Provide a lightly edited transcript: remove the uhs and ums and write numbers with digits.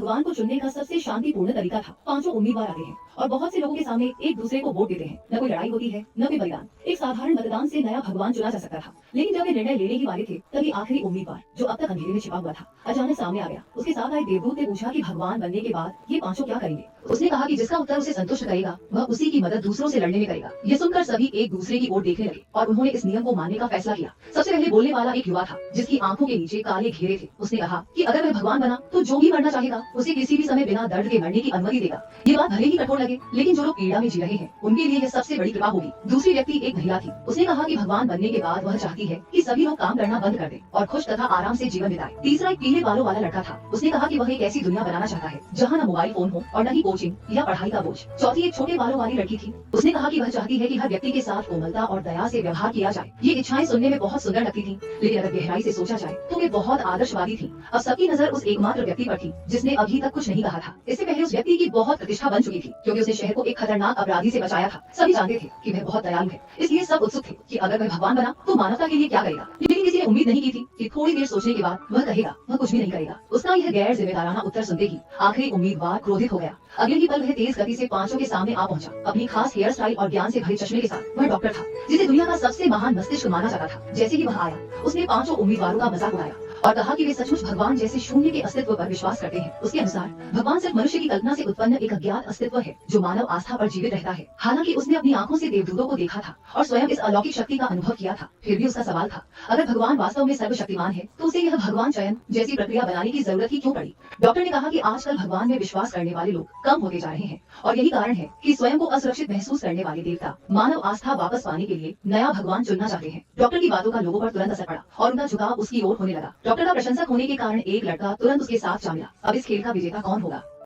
भगवान को चुनने का सबसे शांतिपूर्ण तरीका था। पांचों उम्मीदवार आते हैं और बहुत से लोगों के सामने एक दूसरे को वोट देते हैं। न कोई लड़ाई होती है, न कोई बलिदान। एक साधारण मतदान से नया भगवान चुना जा सकता था। लेकिन जब वे निर्णय लेने ही वाले थे, तभी आखिरी उम्मीदवार, जो अब तक अंधेरे में छिपा हुआ था, अचानक सामने आ गया। उसके साथ आए देवदूत ने पूछा कि भगवान बनने के बाद ये पांचों क्या करेंगे। उसने कहा कि जिसका उत्तर उसे संतुष्ट करेगा, वह उसी की मदद दूसरों से लड़ने में करेगा। ये सुनकर सभी एक दूसरे की ओर देखने लगे और उन्होंने इस नियम को मानने का फैसला किया। सबसे पहले बोलने वाला एक युवा था, जिसकी आंखों के नीचे काले घेरे थे। उसने कहा कि अगर वह भगवान बना तो जो भी मरना चाहेगा उसे किसी भी समय बिना दर्द के मरने की अनुमति देगा। ये बात भले ही कठोर लगे, लेकिन जो लोग पीड़ा में जी रहे हैं, उनके लिए यह सबसे बड़ी कृपा होगी। दूसरी व्यक्ति एक महिला थी। उसने कहा कि भगवान बनने के बाद वह चाहती है कि सभी लोग काम करना बंद कर दें और खुश तथा आराम से जीवन बिताएं। तीसरा एक पीले बालों वाला लड़का था। उसने कहा कि वह एक ऐसी दुनिया बनाना चाहता है जहाँ न मोबाइल फोन हो और न ही कोचिंग या पढ़ाई का बोझ। चौथी एक छोटे बालों वाली लड़की थी। उसने कहा कि वह चाहती है कि हर व्यक्ति के साथ कोमलता और दया से व्यवहार किया जाए। ये इच्छाएं सुनने में बहुत सुंदर लगती थी, लेकिन अगर गहराई से सोचा जाए तो वे बहुत आदर्शवादी थी। अब सबकी नजर उस एकमात्र व्यक्ति पर थी जिसने अभी तक कुछ नहीं कहा था। इससे पहले उस व्यक्ति की बहुत प्रतिष्ठा बन चुकी थी, क्योंकि उसने शहर को एक खतरनाक अपराधी से बचाया था। सभी जानते थे कि वह बहुत दयालु है, इसलिए सब उत्सुक थे कि अगर वह भगवान बना तो मानवता के लिए क्या करेगा। लेकिन किसी ने उम्मीद नहीं की थी कि थोड़ी देर सोचने के बाद वह कहेगा वह कुछ भी नहीं करेगा। उसका यह गैर जिम्मेदाराना उत्तर सुनते ही आखिरी उम्मीदवार क्रोधित हो गया। अगले ही पल वह तेज गति से पांचों के सामने आ पहुंचा। अपनी खास हेयर स्टाइल और ज्ञान से भरे चश्मे के साथ वह डॉक्टर था, जिसे दुनिया का सबसे महान मस्तिष्क माना जाता था। जैसे ही वह आया, उसने पांचों उम्मीदवारों का मजाक उड़ाया और कहा कि वे सचमुच भगवान जैसे शून्य के अस्तित्व पर विश्वास करते हैं। उसके अनुसार भगवान सिर्फ मनुष्य की कल्पना से उत्पन्न एक अज्ञात अस्तित्व है, जो मानव आस्था पर जीवित रहता है। हालांकि उसने अपनी आंखों से देवदूतों को देखा था और स्वयं इस अलौकिक शक्ति का अनुभव किया था, फिर भी उसका सवाल था, अगर भगवान वास्तव में सर्वशक्तिमान है तो उसे यह भगवान चयन जैसी प्रक्रिया बनाने की जरूरत ही क्यों पड़ी। डॉक्टर ने कहा कि आजकल भगवान में विश्वास करने वाले लोग कम होते जा रहे हैं और यही कारण है कि स्वयं को असुरक्षित महसूस करने वाले देवता मानव आस्था वापस पाने के लिए नया भगवान चुनना चाहते हैं। डॉक्टर की बातों का लोगों पर तुरंत असर पड़ा और उनका झुकाव उसकी ओर होने लगा। डॉक्टर का प्रशंसक होने के कारण एक लड़का तुरंत उसके साथ जा मिला। अब इस खेल का विजेता कौन होगा?